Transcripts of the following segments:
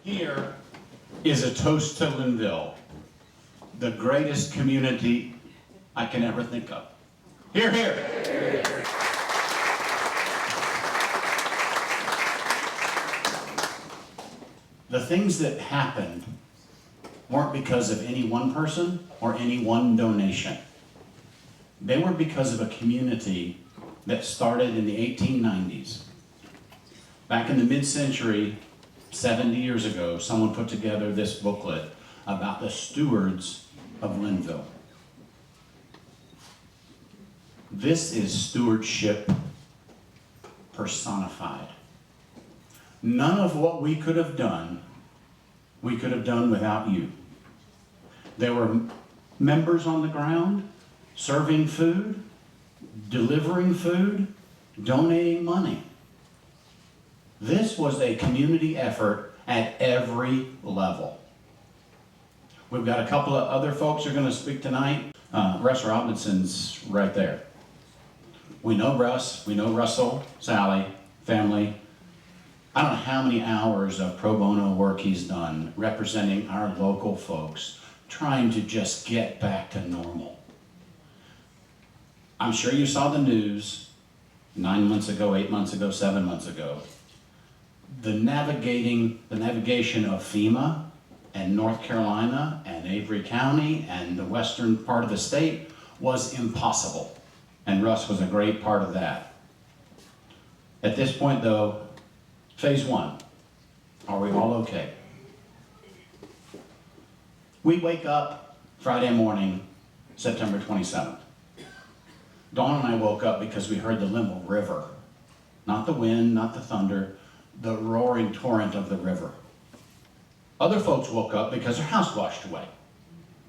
Here is a toast to Linville, the greatest community I can ever think of. Hear, hear. The things that happened weren't because of any one person or any one donation. They were because of a community that started in the 1890s. Back in the mid-century, 70 years ago, someone put together this booklet about the stewards of Linville. This is stewardship personified. None of what we could have done without you. There were members on the ground serving food, delivering food, donating money. This was a community effort at every level. We've got a couple of other folks who are going to speak tonight. Russ Robinson's right there. We know Russ, we know Russell, Sally, family. I don't know how many hours of pro bono work he's done representing our local folks, trying to just get back to normal. I'm sure you saw the news 9 months ago, 8 months ago, 7 months ago. The navigation of FEMA and North Carolina and Avery County and the western part of the state was impossible. And Russ was a great part of that. At this point though, phase one, are we all okay? We wake up Friday morning, September 27th. Dawn and I woke up because we heard the Linville River. Not the wind, not the thunder, the roaring torrent of the river. Other folks woke up because their house washed away.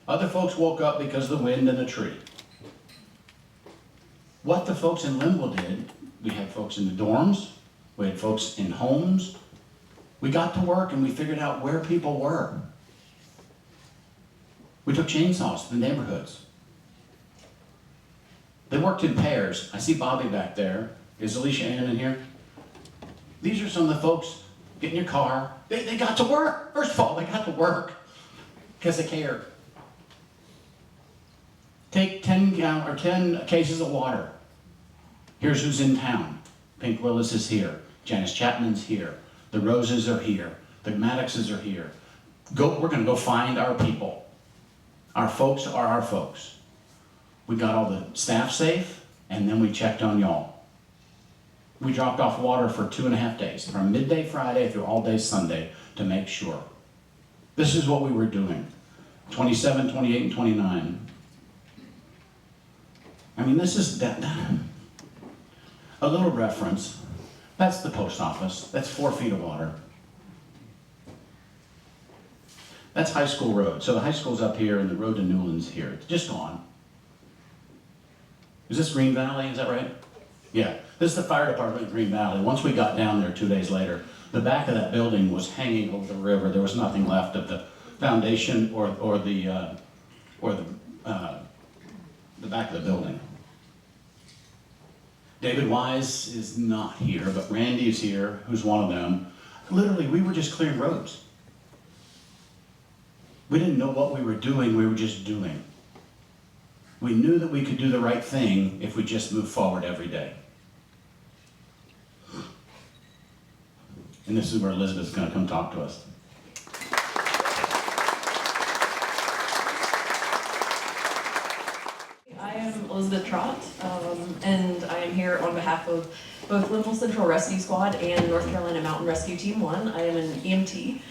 Other folks woke up because of the wind and the tree. What the folks in Linville did, we had folks in the dorms, we had folks in homes. We got to work and we figured out where people were. We took chainsaws to the neighborhoods. They worked in pairs. I see Bobby back there. Is Alicia Ann in here? These are some of the folks. Get in your car. They got to work. First of all, they got to work because they cared. Take 10 cases of water. Here's who's in town. Pink Willis is here. Janice Chapman's here. The Roses are here. The Maddoxes are here. We're going to go find our people. Our folks are our folks. We got all the staff safe, and then we checked on y'all. We dropped off water for 2.5 days, from midday Friday through all day Sunday, to make sure. This is what we were doing. 27, 28, and 29. I mean, this is a little reference. That's the post office. That's 4 feet of water. That's High School Road. So the high school's up here and the road to Newland's here. It's just gone. Is this Green Valley? Is that right? Yeah. This is the fire department in Green Valley. Once we got down there 2 days later, the back of that building was hanging over the river. There was nothing left of the foundation or the back of the building. David Wise is not here, but Randy is here, who's one of them. Literally, we were just clearing roads. We didn't know what we were doing, we were just doing. We knew that we could do the right thing if we just moved forward every day. And this is where Elizabeth's going to come talk to us. I am Elizabeth Trott, and I am here on behalf of both Linville Central Rescue Squad and North Carolina Mountain Rescue Team 1. I am an EMT.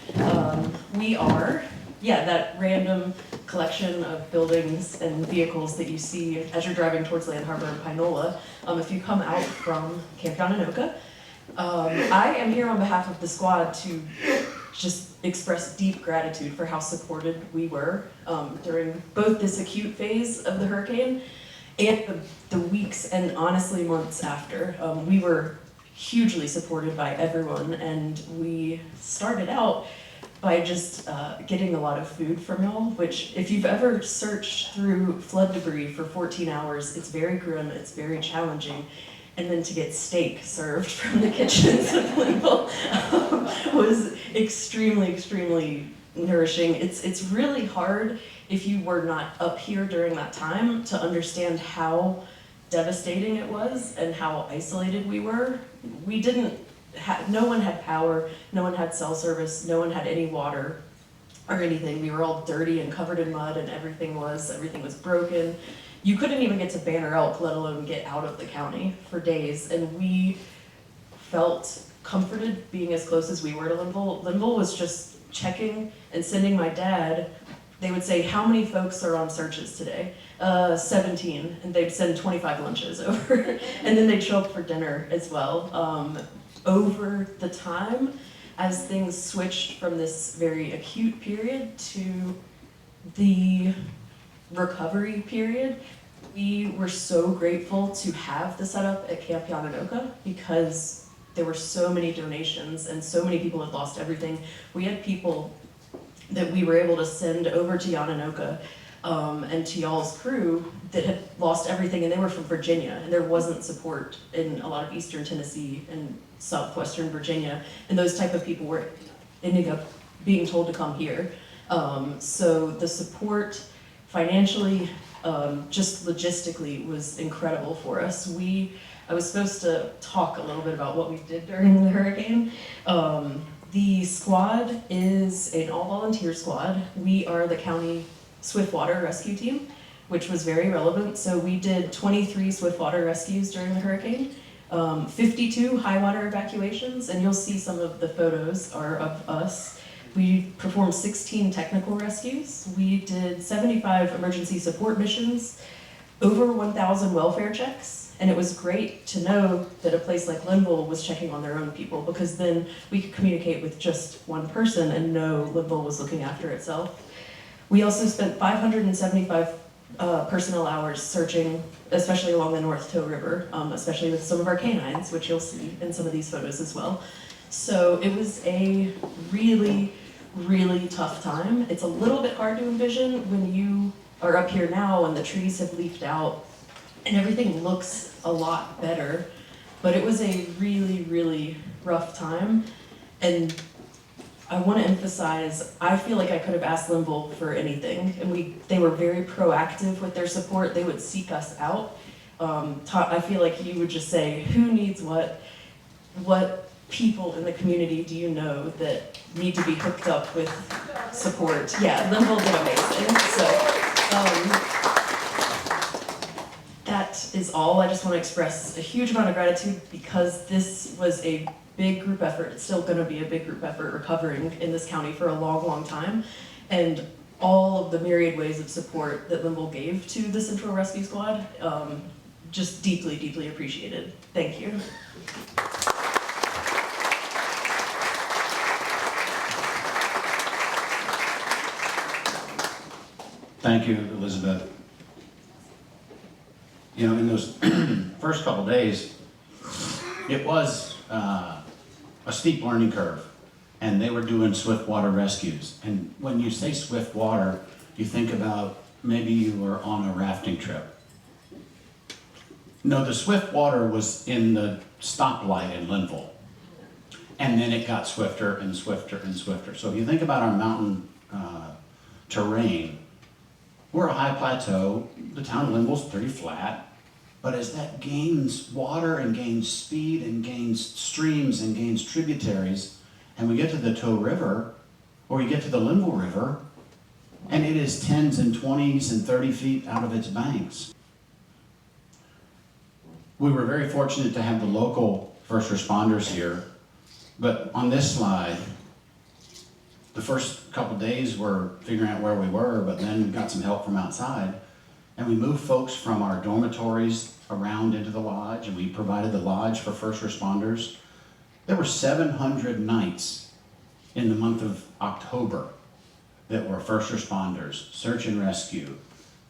We are, that random collection of buildings and vehicles that you see as you're driving towards Land Harbor and Pinola. If you come out from Camp Anoka. I am here on behalf of the squad to just express deep gratitude for how supported we were during both this acute phase of the hurricane and the weeks and honestly months after. We were hugely supported by everyone, and we started out by just getting a lot of food from y'all, which if you've ever searched through flood debris for 14 hours, it's very grim, it's very challenging. and then to get steak served from the kitchens of Linville was extremely nourishing. It's really hard if you were not up here during that time to understand how devastating it was and how isolated we were. We didn't no one had power, no one had cell service, no one had any water or anything. We were all dirty and covered in mud, and everything was broken. You couldn't even get to Banner Elk, let alone get out of the county for days. And we felt comforted being as close as we were to Linville. Linville was just checking and sending my dad. They would say, how many folks are on searches today? 17, and they'd send 25 lunches over. And then they'd show up for dinner as well. Over the time, as things switched from this very acute period to the recovery period, we were so grateful to have the setup at Camp Yananoka because there were so many donations and so many people had lost everything. We had people that we were able to send over to Yananoka and to y'all's crew that had lost everything, and they were from Virginia, and there wasn't support in a lot of eastern Tennessee and southwestern Virginia, and those type of people were ending up being told to come here. So the support financially, just logistically, was incredible for us. I was supposed to talk a little bit about what we did during the hurricane. The squad is an all-volunteer squad. We are the county swiftwater rescue team, which was very relevant. So we did 23 swiftwater rescues during the hurricane, 52 high water evacuations, and you'll see some of the photos are of us. We performed 16 technical rescues. We did 75 emergency support missions, over 1,000 welfare checks, and it was great to know that a place like Linville was checking on their own people, because then we could communicate with just one person and know Linville was looking after itself. We also spent 575 personnel hours searching, especially along the North Toe River, especially with some of our canines, which you'll see in some of these photos as well. So it was a really tough time. It's a little bit hard to envision when you are up here now and the trees have leafed out and everything looks a lot better, but it was a really rough time. And I want to emphasize, I feel like I could have asked Linville for anything, and they were very proactive with their support. They would seek us out. I feel like you would just say, who needs what people in the community do you know that need to be hooked up with support? Yeah, Linville did amazing. So that is all. I just want to express a huge amount of gratitude because this was a big group effort. It's still going to be a big group effort recovering in this county for a long time. And all of the myriad ways of support that Linville gave to the Central Rescue Squad, just deeply appreciated. Thank you. Thank you, Elizabeth. You know, in those first couple days, it was a steep learning curve, and they were doing swiftwater rescues. And when you say swiftwater, you think about maybe you were on a rafting trip. No, the swiftwater was in the stoplight in Linville, and then it got swifter and swifter and swifter. So if you think about our mountain terrain, we're a high plateau. The town of Linville's pretty flat. But as that gains water and gains speed and gains streams and gains tributaries, and we get to the Toe River, or we get to the Linville River, and it is 10s and 20s and 30 feet out of its banks. We were very fortunate to have the local first responders here, but on this slide, the first couple days were figuring out where we were, but then we got some help from outside. And we moved folks from our dormitories around into the lodge, and we provided the lodge for first responders. There were 700 nights in the month of October that were first responders, search and rescue,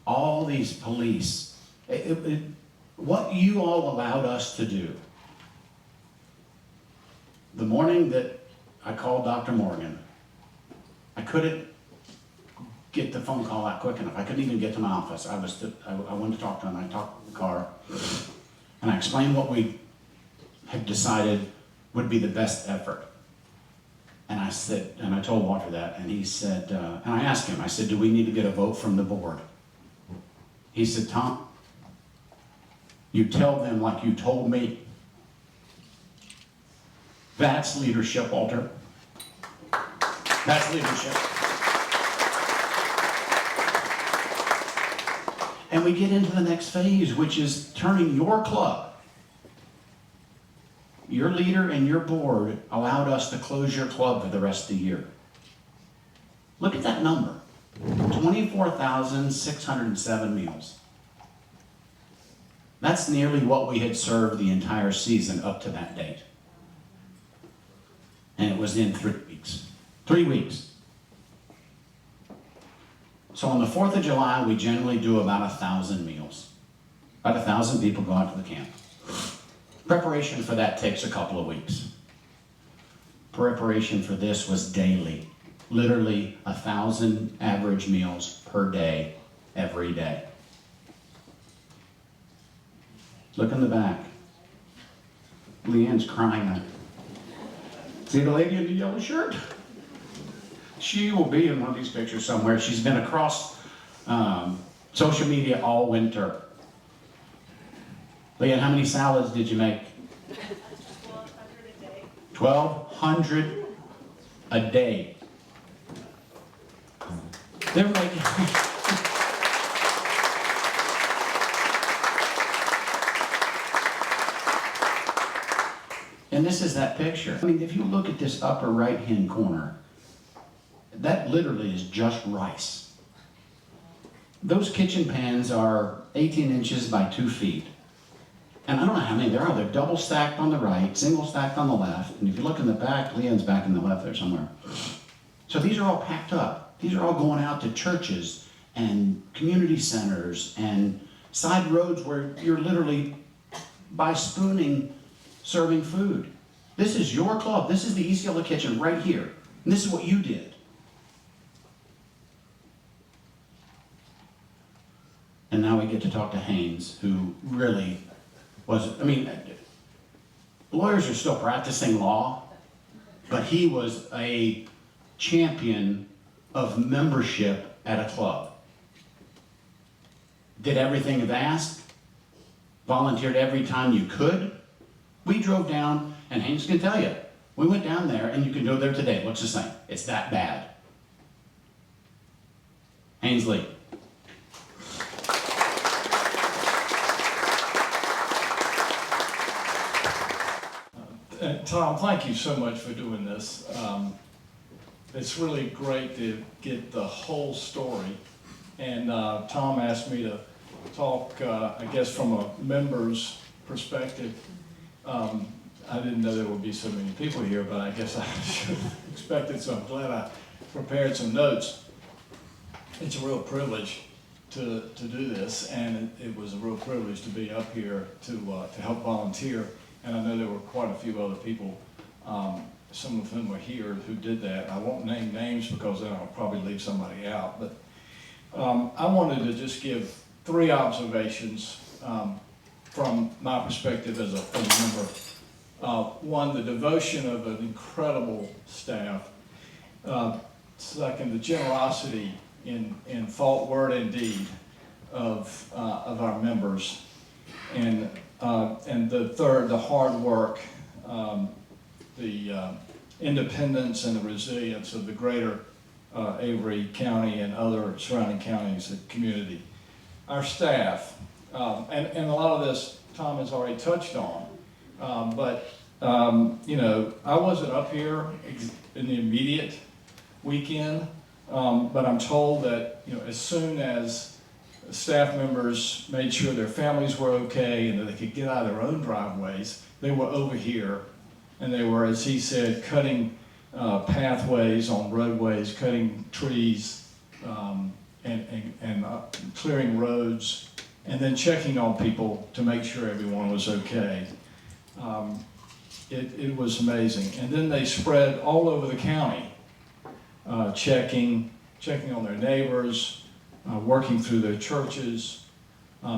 all these police. What you all allowed us to do. The morning that I called Dr. Morgan, I couldn't get the phone call out quick enough. I couldn't even get to my office. I wanted to talk to him. I talked in the car. And I explained what we had decided would be the best effort. And I said, and I told Walter that, and he said, and I asked him, I said, do we need to get a vote from the board? He said, Tom, you tell them like you told me. That's leadership, Walter. That's leadership. And we get into the next phase, which is turning your club. Your leader and your board allowed us to close your club for the rest of the year. Look at that number, 24,607 meals. That's nearly what we had served the entire season up to that date. And it was in 3 weeks. 3 weeks. So on the 4th of July, we generally do about 1,000 meals. About 1,000 people go out to the camp. Preparation for that takes a couple of weeks. Preparation for this was daily. Literally 1,000 average meals per day, every day. Look in the back. Leanne's crying. See the lady in the yellow shirt? She will be in one of these pictures somewhere. She's been across social media all winter. Leanne, how many salads did you make? 1,200 a day. 1,200 a day. They're making... And this is that picture. I mean, if you look at this upper right-hand corner, that literally is just rice. Those kitchen pans are 18 inches by 2 feet. And I don't know how many there are. They're double stacked on the right, single stacked on the left. And if you look in the back, Leanne's back in the left there somewhere. So these are all packed up. These are all going out to churches and community centers and side roads where you're literally, by spooning, serving food. This is your club. This is the East Yellow Kitchen right here. And this is what you did. And now we get to talk to Haynes, who really was, I mean, lawyers are still practicing law, but he was a champion of membership at a club. Did everything if asked, volunteered every time you could. We drove down, and Haynes can tell you, we went down there, and you can go there today. It looks the same. It's that bad. Hainsley. Tom, thank you so much for doing this. It's really great to get the whole story. And Tom asked me to talk, I guess, from a member's perspective. I didn't know there would be so many people here, but I guess I should have expected, so I'm glad I prepared some notes. It's a real privilege to do this, and it was a real privilege to be up here to help volunteer. And I know there were quite a few other people, some of whom were here who did that. I won't name names because then I'll probably leave somebody out. But I wanted to just give 3 observations from my perspective as a member. One, the devotion of an incredible staff. Second, the generosity in thought, word, and deed of our members. And the third, the hard work, the independence and the resilience of the greater Avery County and other surrounding counties and community. Our staff, and a lot of this Tom has already touched on, but you know, I wasn't up here in the immediate weekend, but I'm told that, you know, as soon as staff members made sure their families were okay and that they could get out of their own driveways, they were over here and they were, as he said, cutting pathways on roadways, cutting trees, and clearing roads, and then checking on people to make sure everyone was okay. It was amazing. And then they spread all over the county, checking on their neighbors, working through their churches,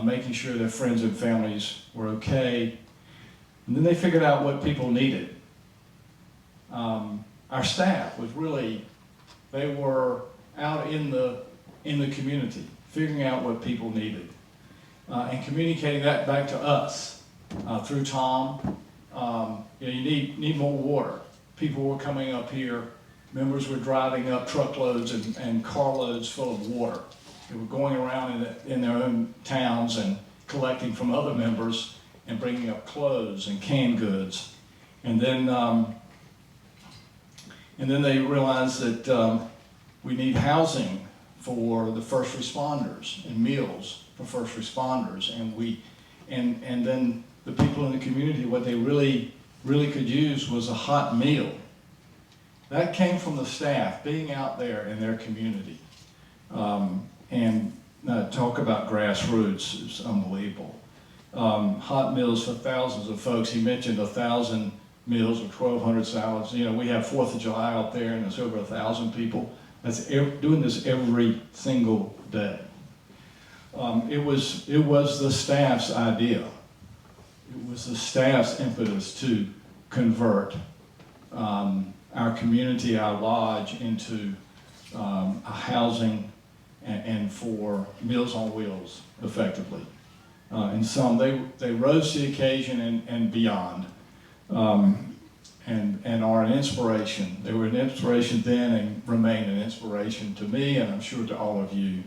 making sure their friends and families were okay. And then they figured out what people needed. Our staff was really, they were out in the community, figuring out what people needed, and communicating that back to us through Tom. You need more water. People were coming up here, members were driving up truckloads and carloads full of water. They were going around in their own towns and collecting from other members and bringing up clothes and canned goods. And then they realized that we need housing for the first responders and meals for first responders. And then the people in the community, what they really could use was a hot meal. That came from the staff being out there in their community. Talk about grassroots, it's unbelievable. Hot meals for thousands of folks. He mentioned 1,000 meals or 1,200 salads. You know, we have 4th of July out there and there's over 1,000 people. That's doing this every single day. It was the staff's idea. It was the staff's impetus to convert our community, our lodge, into a housing and for Meals on Wheels, effectively. And some, they rose to the occasion and beyond, and are an inspiration. They were an inspiration then and remain an inspiration to me, and I'm sure to all of you.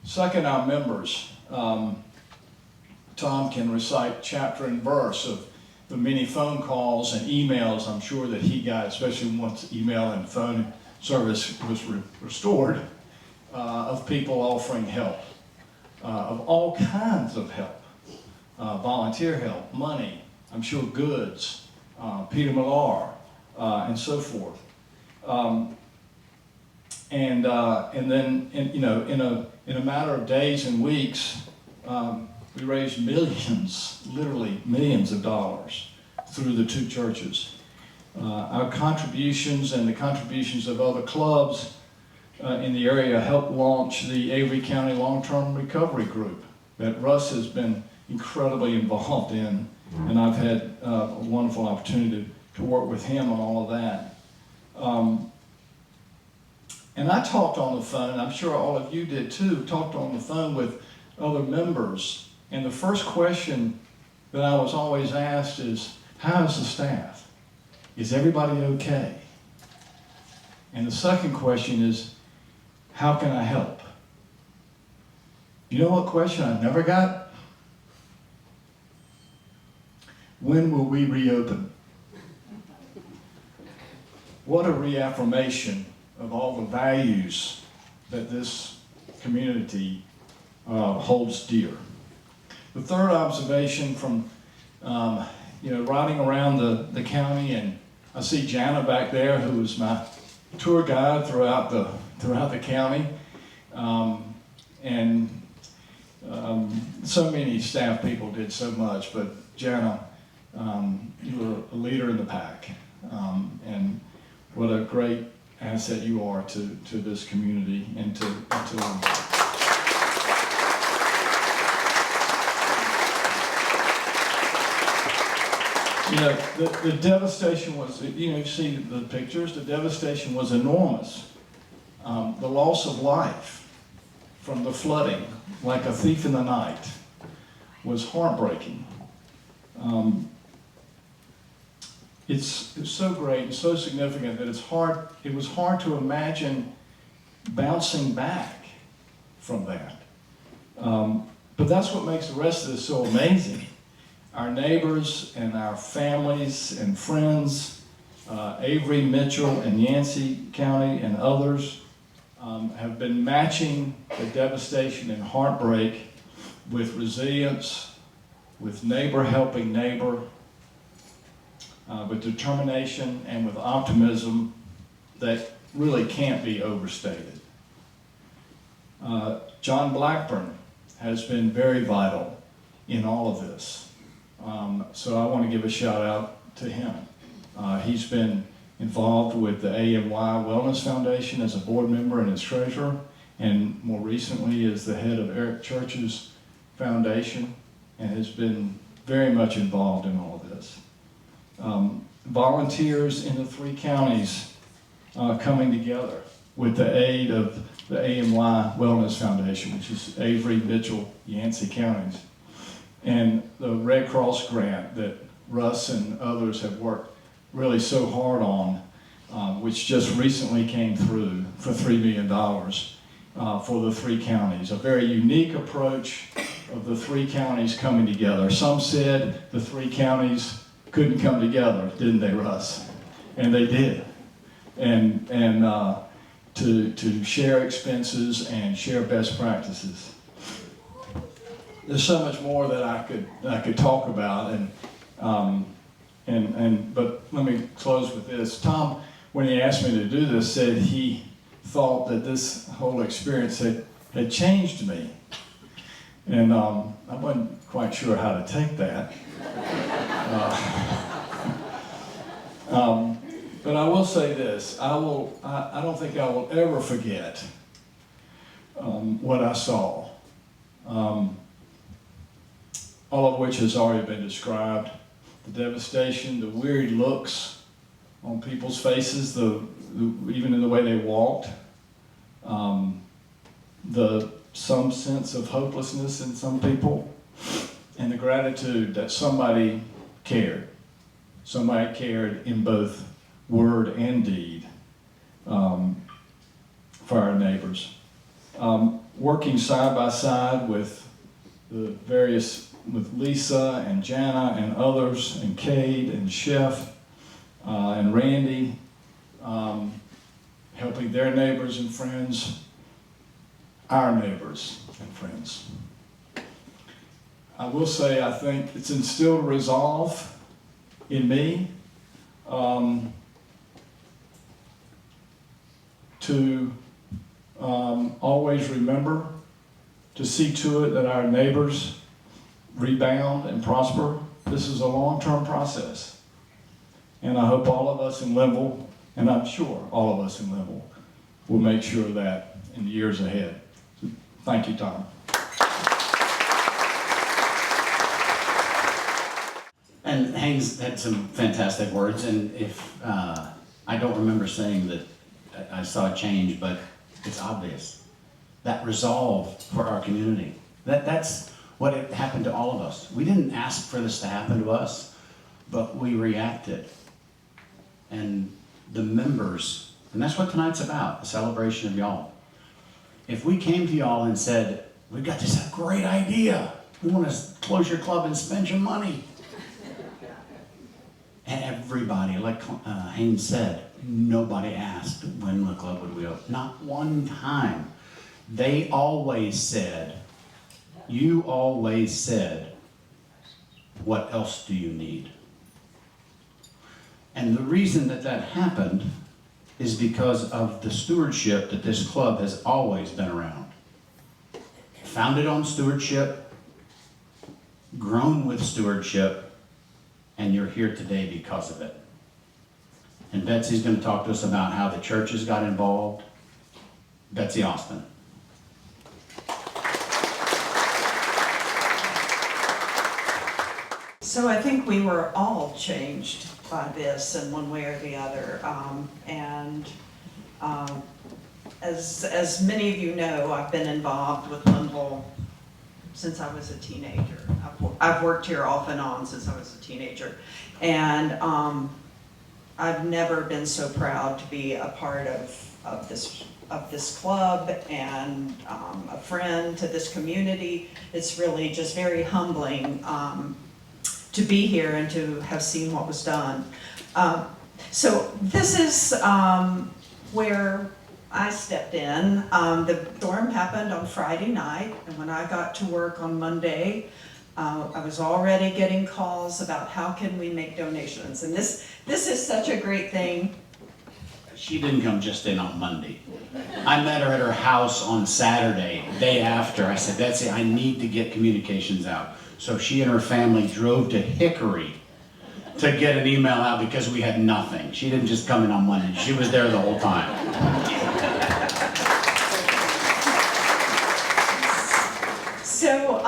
Second, our members. Tom can recite chapter and verse of the many phone calls and emails I'm sure that he got, especially once email and phone service was restored, of people offering help, of all kinds of help, volunteer help, money, I'm sure goods, Peter Millar, and so forth. And then, in a matter of days and weeks, we raised millions, literally millions of dollars through the 2 churches. Our contributions and the contributions of other clubs in the area helped launch the Avery County Long-Term Recovery Group that Russ has been incredibly involved in, and I've had a wonderful opportunity to work with him on all of that. And I talked on the phone, I'm sure all of you did too, talked on the phone with other members, and the first question that I was always asked is, how is the staff? Is everybody okay? And the second question is, how can I help? You know what question I never got? When will we reopen? What a reaffirmation of all the values that this community holds dear. The third observation from riding around the county, and I see Jana back there, who was my tour guide throughout the county, so many staff people did so much, but Jana, you were a leader in the pack, and what a great asset you are to this community and to the devastation was, you see the pictures, the devastation was enormous. The loss of life from the flooding, like a thief in the night, was heartbreaking. It's so great and so significant that it was hard to imagine bouncing back from that. But that's what makes the rest of this so amazing. Our neighbors and our families and friends, Avery, Mitchell, and Yancey County and others have been matching the devastation and heartbreak with resilience, with neighbor helping neighbor, with determination and with optimism that really can't be overstated. John Blackburn has been very vital in all of this. So I want to give a shout out to him. He's been involved with the AMY Wellness Foundation as a board member and as treasurer, and more recently as the head of Eric Church's Foundation and has been very much involved in all this. Volunteers in the 3 counties coming together with the aid of the AMY Wellness Foundation, which is Avery, Mitchell, Yancey counties, and the Red Cross grant that Russ and others have worked really so hard on, which just recently came through for $3 million for the 3 counties. A very unique approach of the 3 counties coming together. Some said the 3 counties couldn't come together, didn't they, Russ? And they did. And to share expenses and share best practices. There's so much more that I could talk about, but let me close with this. Tom, when he asked me to do this, said he thought that this whole experience had changed me, and I wasn't quite sure how to take that. But I will say this: I don't think I will ever forget what I saw. All of which has already been described. The devastation, the weird looks on people's faces, even in the way they walked, some sense of hopelessness in some people, and the gratitude that somebody cared. Somebody cared in both word and deed for our neighbors. Working side by side with with Lisa and Jana and others, and Cade and Chef and Randy, helping their neighbors and friends, our neighbors and friends. I will say I think it's instilled resolve in me to always remember to see to it that our neighbors rebound and prosper. This is a long-term process. And I hope all of us in Linville, and I'm sure all of us in Linville, will make sure of that in the years ahead. So, thank you, Tom. And Haynes had some fantastic words, and if I don't remember saying that I saw a change, but it's obvious. That resolve for our community. That's what it happened to all of us. We didn't ask for this to happen to us, but we reacted. And the members, and that's what tonight's about, a celebration of y'all. If we came to y'all and said, we've got this great idea, we want to close your club and spend your money. And everybody, like Haynes said, nobody asked when the club would we open. Not one time. They always said, you always said, what else do you need? And the reason that happened is because of the stewardship that this club has always been around. Founded on stewardship, grown with stewardship, and you're here today because of it. And Betsy's going to talk to us about how the churches got involved. Betsy Austin. So I think we were all changed by this in one way or the other. As many of you know, I've been involved with Linville since I was a teenager. I've worked here off and on since I was a teenager. And I've never been so proud to be a part of this club and a friend to this community. It's really just very humbling to be here and to have seen what was done. So this is where I stepped in. The storm happened on Friday night, and when I got to work on Monday, I was already getting calls about how can we make donations. And this is such a great thing. She didn't come just in on Monday. I met her at her house on Saturday, day after. I said, Betsy, I need to get communications out. So she and her family drove to Hickory to get an email out because we had nothing. She didn't just come in on Monday. She was there the whole time. So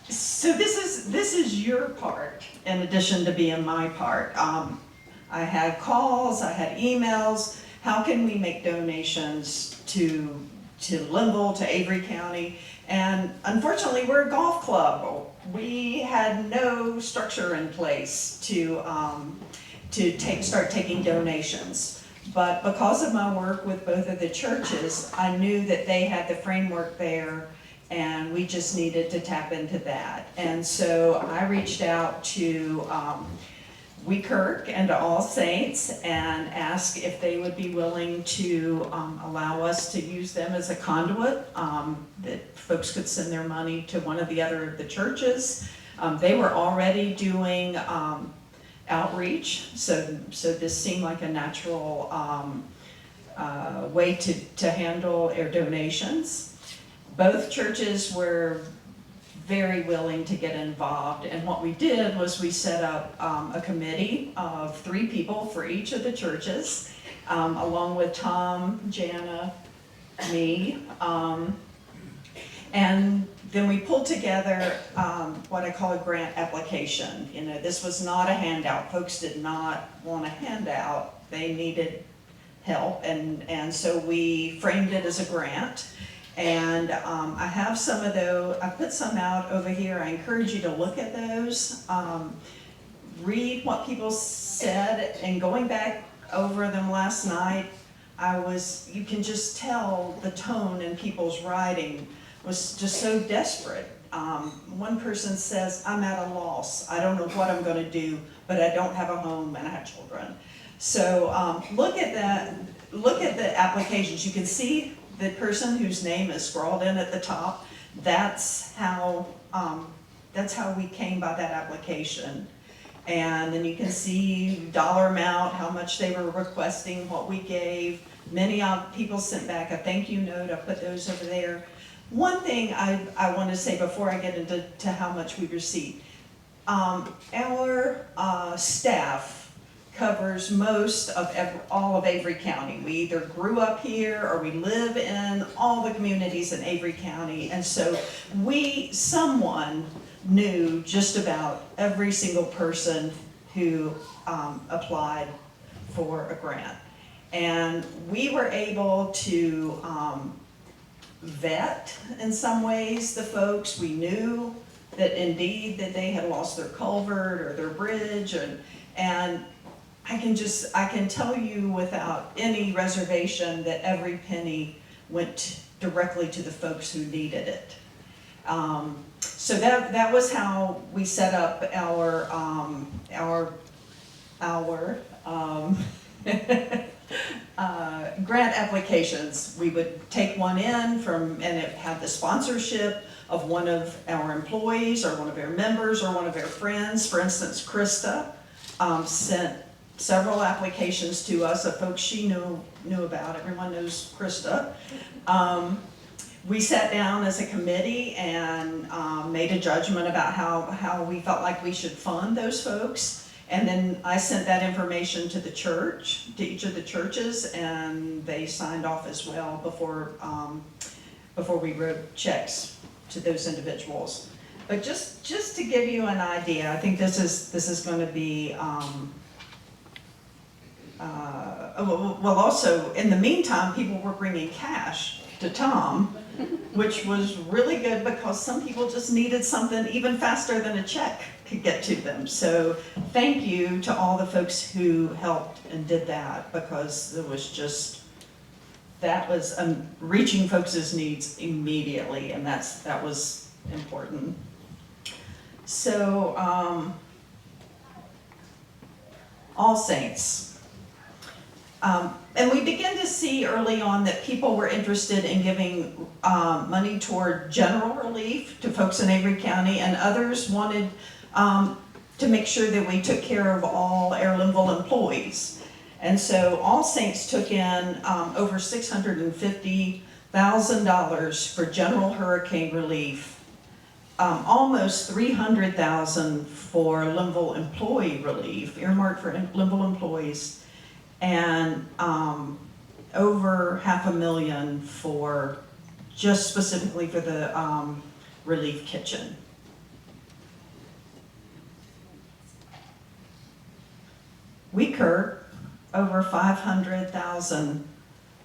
so this is your part in addition to being my part. I had calls, I had emails. How can we make donations to Linville, to Avery County? And unfortunately, we're a golf club. We had no structure in place to start taking donations. But because of my work with both of the churches, I knew that they had the framework there, and we just needed to tap into that. And so I reached out to Kirk and to All Saints and asked if they would be willing to allow us to use them as a conduit, that folks could send their money to one of the churches. They were already doing outreach, so this seemed like a natural way to handle our donations. Both churches were very willing to get involved, and what we did was we set up a committee of 3 people for each of the churches, along with Tom, Jana, me, and then we pulled together what I call a grant application. You know, this was not a handout. Folks did not want a handout. They needed help, and so we framed it as a grant. And I have some of those. I put some out over here. I encourage you to look at those, read what people said, and going back over them last night, you can just tell the tone in people's writing was just so desperate. One person says, I'm at a loss. I don't know what I'm gonna do, but I don't have a home and I have children. So look at that. Look at the applications. You can see the person whose name is scrawled in at the top. That's how we came by that application. And then you can see dollar amount, how much they were requesting, what we gave. Many people sent back a thank you note. I put those over there. One thing I want to say before I get into how much we received. Our staff covers most of all of Avery County. We either grew up here or we live in all the communities in Avery County. And so someone knew just about every single person who applied for a grant. And we were able to vet, in some ways, the folks. We knew that indeed that they had lost their culvert or their bridge, and I can tell you without any reservation that every penny went directly to the folks who needed it. So that was how we set up our grant applications. We would take one in and it had the sponsorship of one of our employees or one of our members or one of our friends. For instance, Krista sent several applications to us of folks she knew about. Everyone knows Krista. We sat down as a committee and made a judgment about how we felt like we should fund those folks. And then I sent that information to the church, to each of the churches, and they signed off as well before we wrote checks to those individuals. But just to give you an idea, I think this is going to be. Well, also in the meantime, people were bringing cash to Tom, which was really good because some people just needed something even faster than a check could get to them. So thank you to all the folks who helped and did that, because it was that was reaching folks' needs immediately, and that was important. So All Saints. And we began to see early on that people were interested in giving money toward general relief to folks in Avery County, and others wanted to make sure that we took care of all our Linville employees. And so All Saints took in over $650,000 for general hurricane relief, almost $300,000 for Linville employee relief, earmarked for Linville employees, and over $500,000 for just specifically for the relief kitchen. We incurred over $500,000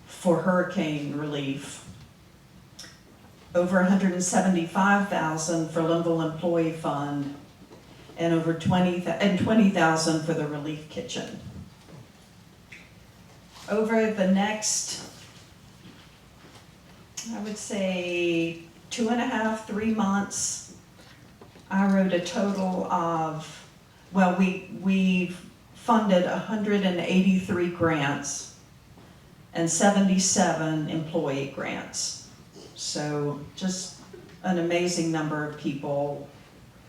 for hurricane relief, over $175,000 for Linville Employee Fund, and over $20,000 for the relief kitchen. Over the next, I would say 2.5, 3 months, I wrote a total of, well, we funded 183 grants and 77 employee grants. So just an amazing number of people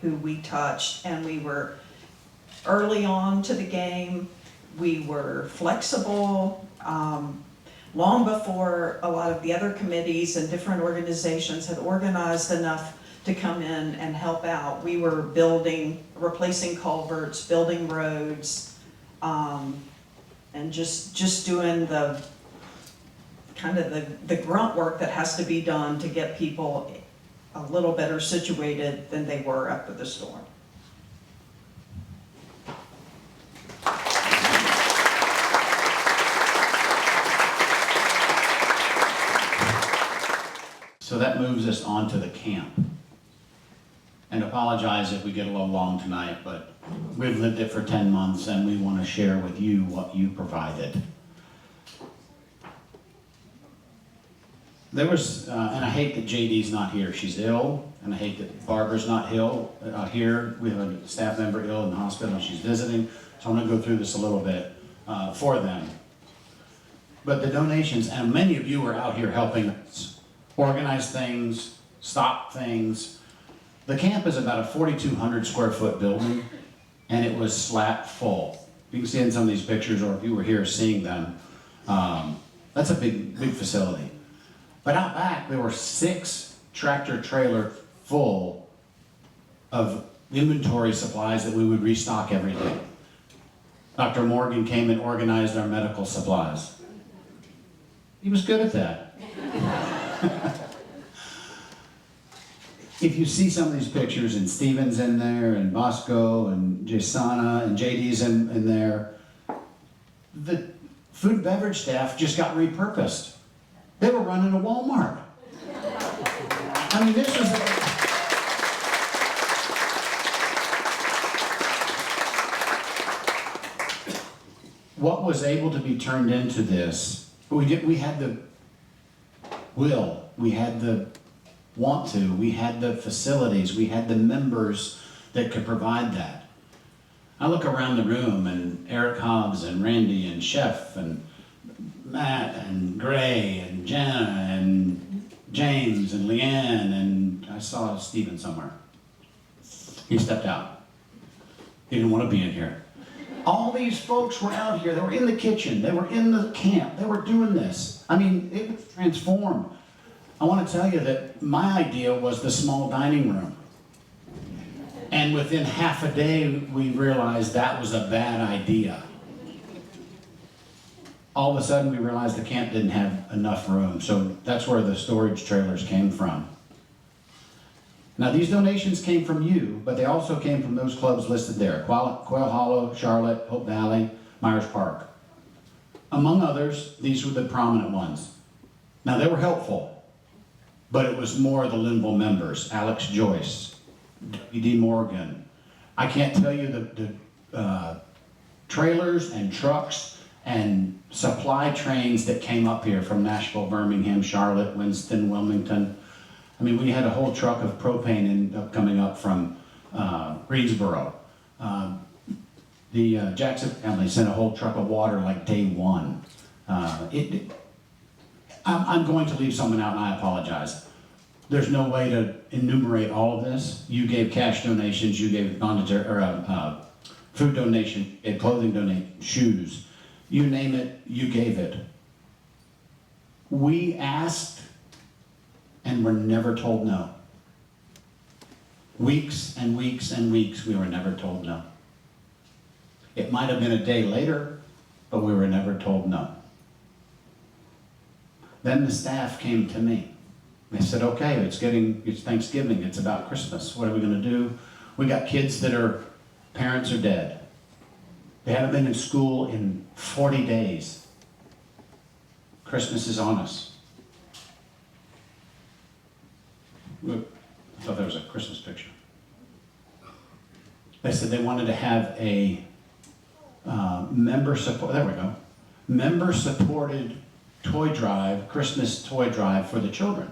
who we touched, and we were early on to the game. We were flexible. Long before a lot of the other committees and different organizations had organized enough to come in and help out, we were building, replacing culverts, building roads, and just doing the kind of the grunt work that has to be done to get people a little better situated than they were after the storm. So that moves us on to the camp. And apologize if we get a little long tonight, but we've lived it for 10 months and we want to share with you what you provided. There was, and I hate that JD's not here, she's ill, and I hate that Barbara's not here. We have a staff member ill in the hospital and she's visiting, so I'm going to go through this a little bit for them. But the donations, and many of you were out here helping us organize things, stop things. The camp is about a 4,200 square foot building, and it was slat full. You can see in some of these pictures, or if you were here seeing them, that's a big facility. But out back, there were 6 tractor trailer full of inventory supplies that we would restock every day. Dr. Morgan came and organized our medical supplies. He was good at that. If you see some of these pictures, and Steven's in there, and Bosco, and Jasana, and JD's in there, the food and beverage staff just got repurposed. They were running a Walmart. I mean, this was... What was able to be turned into this, we had the will, we had the want to, we had the facilities, we had the members that could provide that. I look around the room and Eric Hobbs and Randy and Chef and Matt and Gray and Jenna and James and Leanne, and I saw Steven somewhere. He stepped out. He didn't want to be in here. All these folks were out here. They were in the kitchen. They were in the camp. They were doing this. I mean, it was transformed. I want to tell you that my idea was the small dining room. And within half a day, we realized that was a bad idea. All of a sudden, we realized the camp didn't have enough room. So that's where the storage trailers came from. Now, these donations came from you, but they also came from those clubs listed there: Quail Hollow, Charlotte, Hope Valley, Myers Park. Among others, these were the prominent ones. Now, they were helpful, but it was more the Linville members: Alex Joyce, W.D. Morgan. I can't tell you the trailers and trucks and supply trains that came up here from Nashville, Birmingham, Charlotte, Winston, Wilmington. I mean, we had a whole truck of propane coming up from Greensboro. The Jackson family sent a whole truck of water like day one. I'm going to leave someone out, and I apologize. There's no way to enumerate all of this. You gave cash donations, you gave food donation, you gave clothing donation, shoes. You name it, you gave it. We asked and were never told no. Weeks and weeks and weeks, we were never told no. It might have been a day later, but we were never told no. Then the staff came to me. They said, okay, it's Thanksgiving, it's about Christmas. What are we gonna do? We got kids that parents are dead. They haven't been in school in 40 days. Christmas is on us. Look, I thought there was a Christmas picture. They said they wanted to have a member-supported toy drive, Christmas toy drive for the children.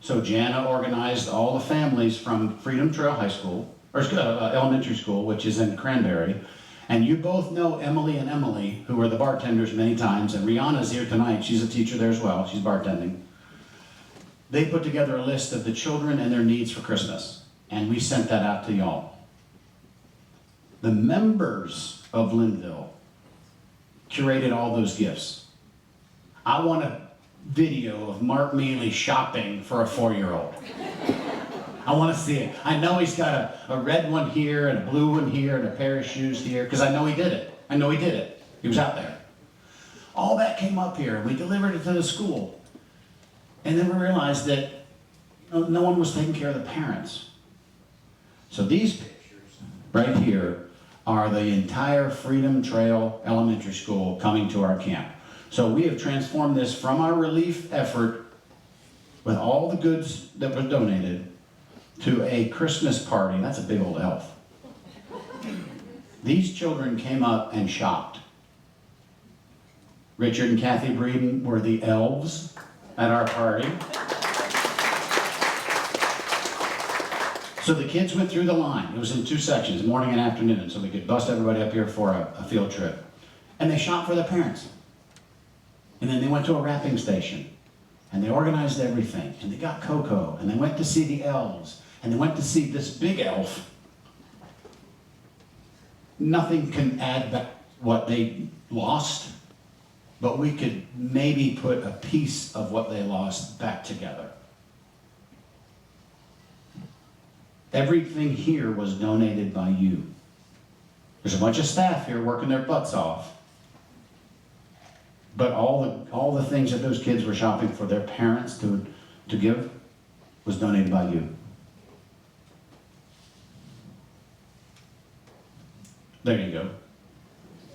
So Jana organized all the families from Freedom Trail High School, or elementary school, which is in Cranberry. And you both know Emily and Emily, who were the bartenders many times, and Rihanna's here tonight. She's a teacher there as well. She's bartending. They put together a list of the children and their needs for Christmas, and we sent that out to y'all. The members of Linville curated all those gifts. I want a video of Mark Mealy shopping for a 4-year-old. I want to see it. I know he's got a red one here and a blue one here and a pair of shoes here, because I know he did it. I know he did it. He was out there. All that came up here, and we delivered it to the school. And then we realized that no one was taking care of the parents. So these pictures right here are the entire Freedom Trail Elementary School coming to our camp. So we have transformed this from our relief effort with all the goods that were donated to a Christmas party. That's a big old elf. These children came up and shopped. Richard and Kathy Breeden were the elves at our party. So the kids went through the line. It was in 2 sections, morning and afternoon, so we could bust everybody up here for a field trip. And they shopped for their parents. And then they went to a wrapping station. And they organized everything. And they got cocoa. And they went to see the elves. And they went to see this big elf. Nothing can add back what they lost, but we could maybe put a piece of what they lost back together. Everything here was donated by you. There's a bunch of staff here working their butts off, but all the things that those kids were shopping for their parents to give was donated by you. There you go.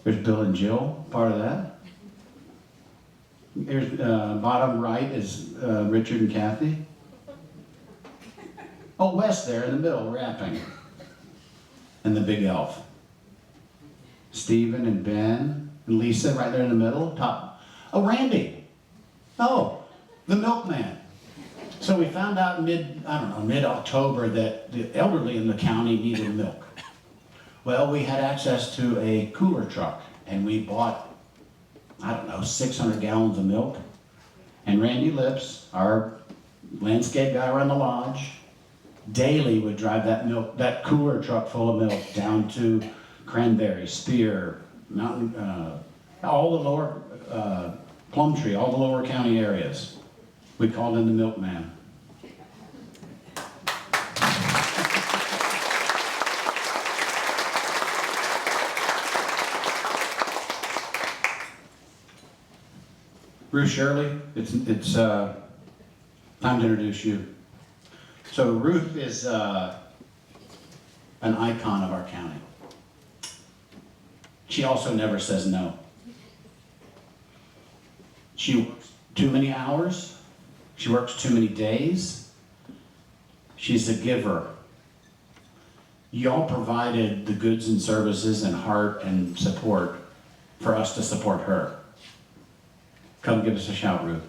There's Bill and Jill, part of that. Here's bottom right is Richard and Kathy. Oh, Wes there in the middle, rapping. And the big elf. Stephen and Ben and Lisa right there in the middle. Top. Oh, Randy. Oh, the milkman. So we found out mid-October that the elderly in the county needed milk. Well, we had access to a cooler truck, and we bought, 600 gallons of milk. And Randy Lips, our landscape guy around the lodge, daily would drive that cooler truck full of milk down to Cranberry, Spear, Mountain, all the lower, Plumtree, all the lower county areas. We called him the milkman. Ruth Shirley, it's time to introduce you. So Ruth is an icon of our county. She also never says no. She works too many hours. She works too many days. She's a giver. Y'all provided the goods and services and heart and support for us to support her. Come give us a shout, Ruth.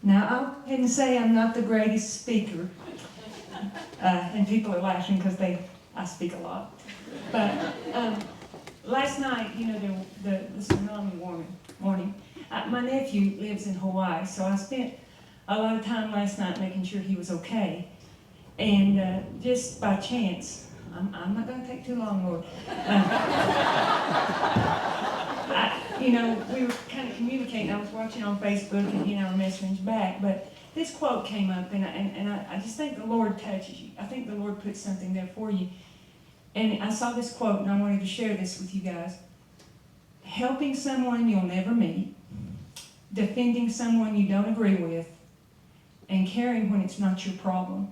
Now, I'll go ahead and say I'm not the greatest speaker. And people are laughing because I speak a lot. But last night, the tsunami warning. My nephew lives in Hawaii, so I spent a lot of time last night making sure he was okay. And just by chance, I'm not going to take too long, Lord. you know, we were kind of communicating. I was watching on Facebook and he and I were messaging back, but this quote came up, and I just think the Lord touches you. I think the Lord put something there for you. And I saw this quote, and I wanted to share this with you guys. Helping someone you'll never meet, defending someone you don't agree with, and caring when it's not your problem.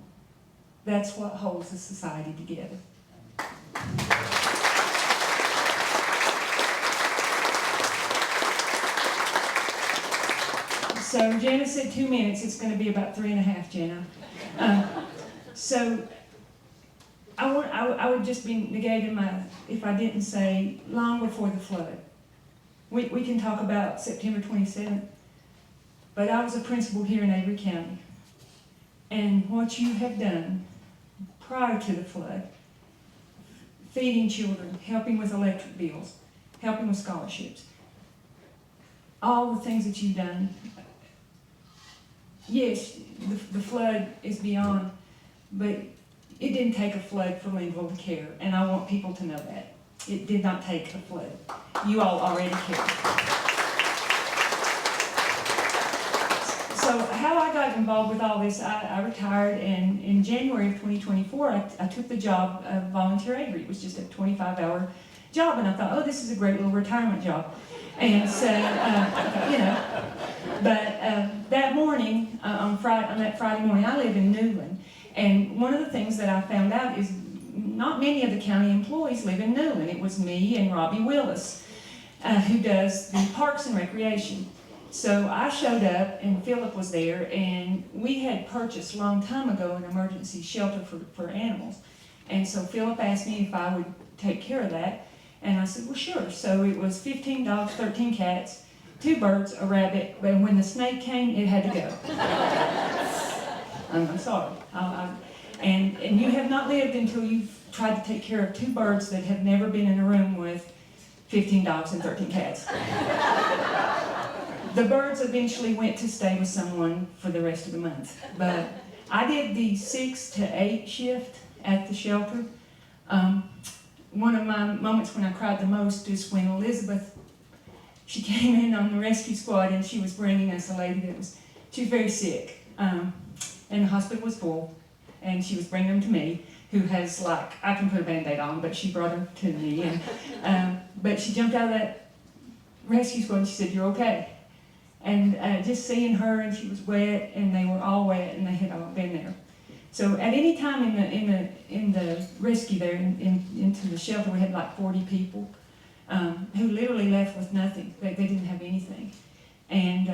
That's what holds a society together. So Jenna said 2 minutes. It's going to be about 3.5, Jenna. So I would just be negating if I didn't say long before the flood. We can talk about September 27th, but I was a principal here in Avery County. And what you have done prior to the flood, feeding children, helping with electric bills, helping with scholarships, all the things that you've done. Yes, the flood is beyond, but it didn't take a flood for Linville to care, and I want people to know that. It did not take a flood. You all already care. So how I got involved with all this, I retired, and in January of 2024, I took the job of volunteer Avery. It was just a 25-hour job, and I thought, oh, this is a great little retirement job. And so, you know, but that morning, on that Friday morning, I live in Newland, and one of the things that I found out is not many of the county employees live in Newland. It was me and Robbie Willis, who does the Parks and Recreation. So I showed up, and Philip was there, and we had purchased a long time ago an emergency shelter for animals. And so Philip asked me if I would take care of that, and I said, well, sure. So it was 15 dogs, 13 cats, 2 birds, a rabbit, but when the snake came, it had to go. I'm sorry. And you have not lived until you've tried to take care of 2 birds that have never been in a room with 15 dogs and 13 cats. The birds eventually went to stay with someone for the rest of the month. But I did the 6 to 8 shift at the shelter. One of my moments when I cried the most is when Elizabeth, she came in on the rescue squad, and she was bringing us a lady she was very sick. And the hospital was full, and she was bringing them to me, who has I can put a Band-Aid on, but she brought them to me. And but she jumped out of that rescue squad, and she said, you're okay. And just seeing her, and she was wet, and they were all wet, and they had all been there. So at any time in the rescue there, into the shelter, we had like 40 people who literally left with nothing. They didn't have anything. And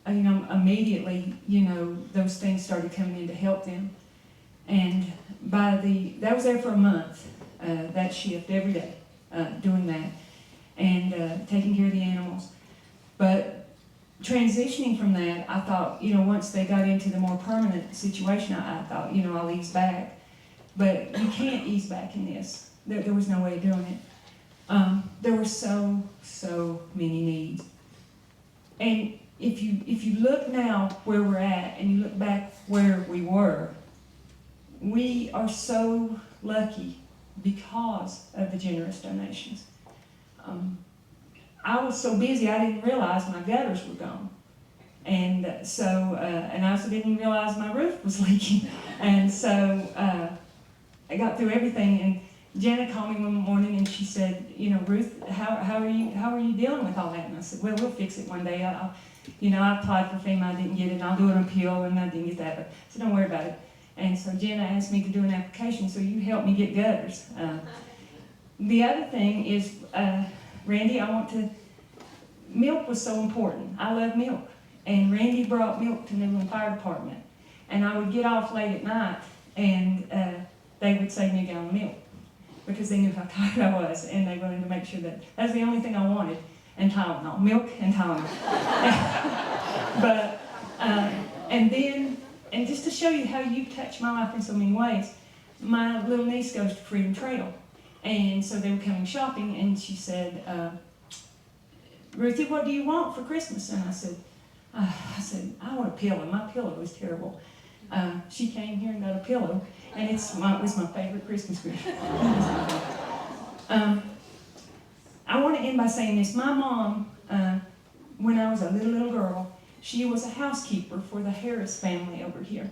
you know, immediately, you know, those things started coming in to help them. And that was there for a month, that shift every day, doing that, and taking care of the animals. But transitioning from that, I thought, you know, once they got into the more permanent situation, I thought, you know, I'll ease back. But you can't ease back in this. There was no way of doing it. There were so many needs. And if you look now where we're at, and you look back where we were, we are so lucky because of the generous donations. I was so busy I didn't realize my gutters were gone. And and I also didn't realize my roof was leaking. And so I got through everything, and Janet called me one morning, and she said, you know, Ruth, how are you dealing with all that? And I said, well, we'll fix it one day. I applied for FEMA, I didn't get it, and I'll do an appeal, and I didn't get that, but so don't worry about it. And so Jenna asked me to do an application, so you helped me get gutters. The other thing is, Randy, milk was so important. I love milk. And Randy brought milk to Newland Fire Department. And I would get off late at night, and they would save me a gallon of milk, because they knew how tired I was, and they wanted to make sure that was the only thing I wanted. And Tylenol, milk and Tylenol. But, and just to show you how you touch my life in so many ways, my little niece goes to Freedom Trail. And so they were coming shopping, and she said, Ruthie, what do you want for Christmas? And I said, I want a pillow. My pillow is terrible. She came here and got a pillow, and it was my favorite Christmas gift. I want to end by saying this. My mom, when I was a little girl, she was a housekeeper for the Harris family over here.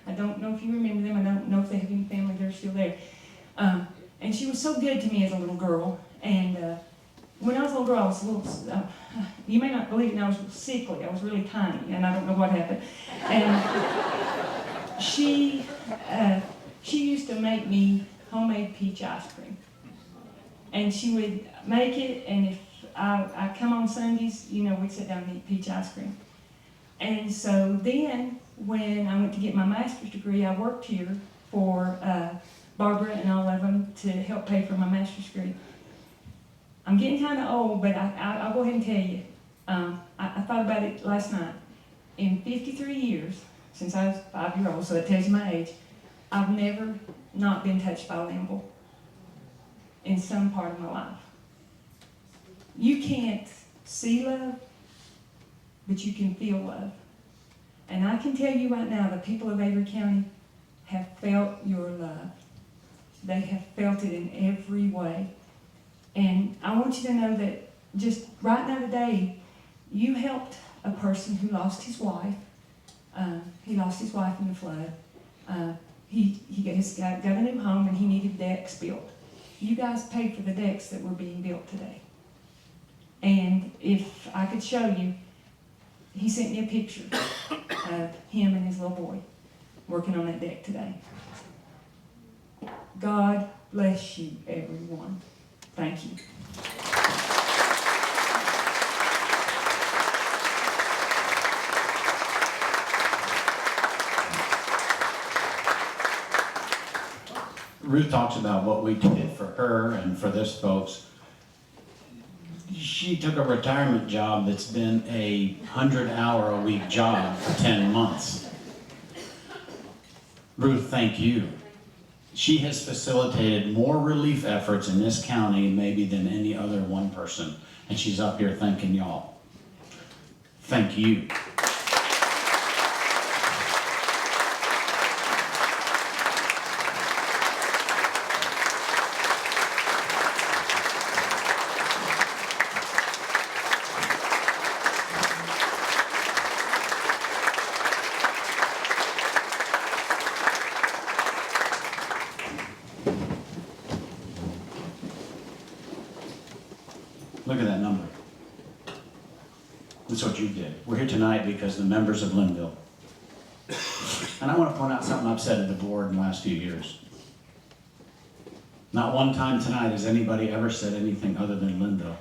I don't know if you remember them. I don't know if they have any family that are still there. And she was so good to me as a little girl. And when I was a little girl, I was a little, you may not believe it, I was sickly. I was really tiny, and I don't know what happened. And she used to make me homemade peach ice cream. And she would make it, and if I come on Sundays, you know, we'd sit down and eat peach ice cream. And so then, when I went to get my master's degree, I worked here for Barbara and all of them to help pay for my master's degree. I'm getting kind of old, but I'll go ahead and tell you. I thought about it last night. In 53 years, since I was 5-year-old, so that tells you my age, I've never not been touched by a limble in some part of my life. You can't see love, but you can feel love. And I can tell you right now, the people of Avery County have felt your love. They have felt it in every way. And I want you to know that just right now today, you helped a person who lost his wife. He lost his wife in the flood. He got a new home, and he needed decks built. You guys paid for the decks that were being built today. And if I could show you, he sent me a picture of him and his little boy working on that deck today. God bless you, everyone. Thank you. Ruth talks about what we did for her and for this folks. She took a retirement job that's been a 100-hour-a-week job for 10 months. Ruth, thank you. She has facilitated more relief efforts in this county maybe than any other one person, and she's up here thanking y'all. Thank you. Look at that number. That's what you did. We're here tonight because the members of Linville. And I want to point out something I've said to the board in the last few years. Not one time tonight has anybody ever said anything other than Linville.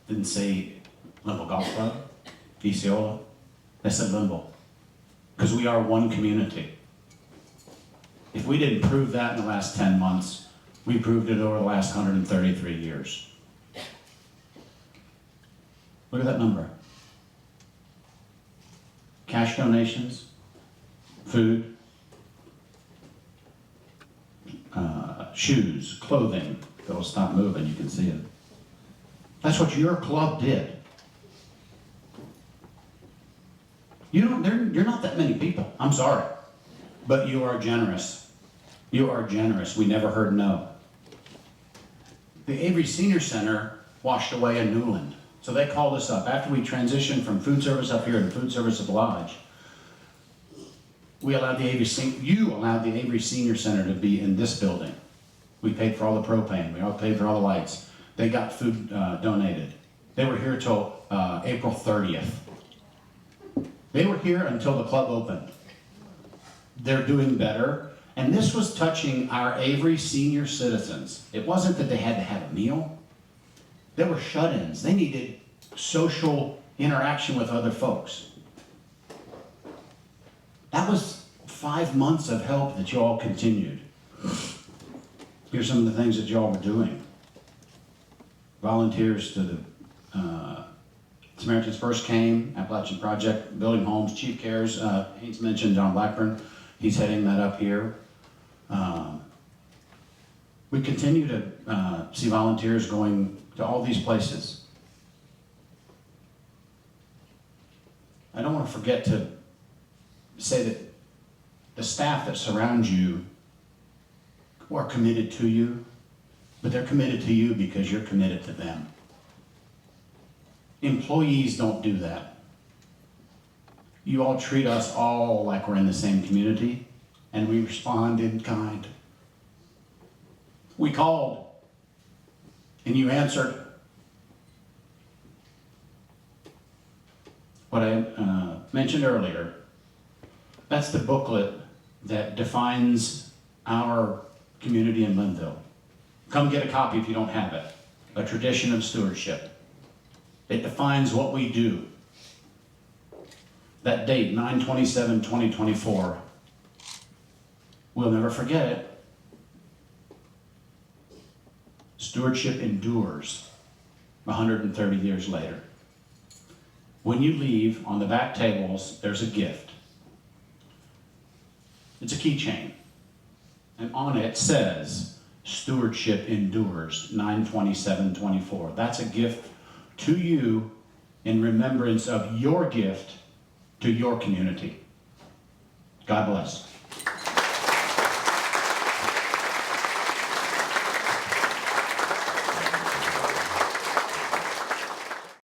Didn't say Linville Golf Club, Easeola. They said Linville. Because we are one community. If we didn't prove that in the last 10 months, we proved it over the last 133 years. Look at that number. Cash donations, food, shoes, clothing. It'll stop moving, you can see it. That's what your club did. You're not that many people. I'm sorry. But you are generous. You are generous. We never heard no. The Avery Senior Center washed away in Newland. So they called us up. After we transitioned from food service up here to food service at the lodge, you allowed the Avery Senior Center to be in this building. We paid for all the propane. We all paid for all the lights. They got food donated. They were here till April 30th. They were here until the club opened. They're doing better. And this was touching our Avery senior citizens. It wasn't that they had to have a meal. They were shut-ins. They needed social interaction with other folks. That was 5 months of help that y'all continued. Here's some of the things that y'all were doing. Volunteers to the Samaritans First came, Appalachian Project, Building Homes, Chief Cares. Haynes mentioned John Blackburn. He's heading that up here. We continue to see volunteers going to all these places. I don't want to forget to say that the staff that surrounds you, who are committed to you, but they're committed to you because you're committed to them. Employees don't do that. You all treat us all like we're in the same community, and we respond in kind. We called, and you answered. What I mentioned earlier, that's the booklet that defines our community in Linville. Come get a copy if you don't have it. A Tradition of Stewardship. It defines what we do. That date, 9/27/2024, we'll never forget it. Stewardship endures 130 years later. When you leave, on the back tables, there's a gift. It's a keychain. And on it says, Stewardship endures 9/27/24. That's a gift to you in remembrance of your gift to your community. God bless.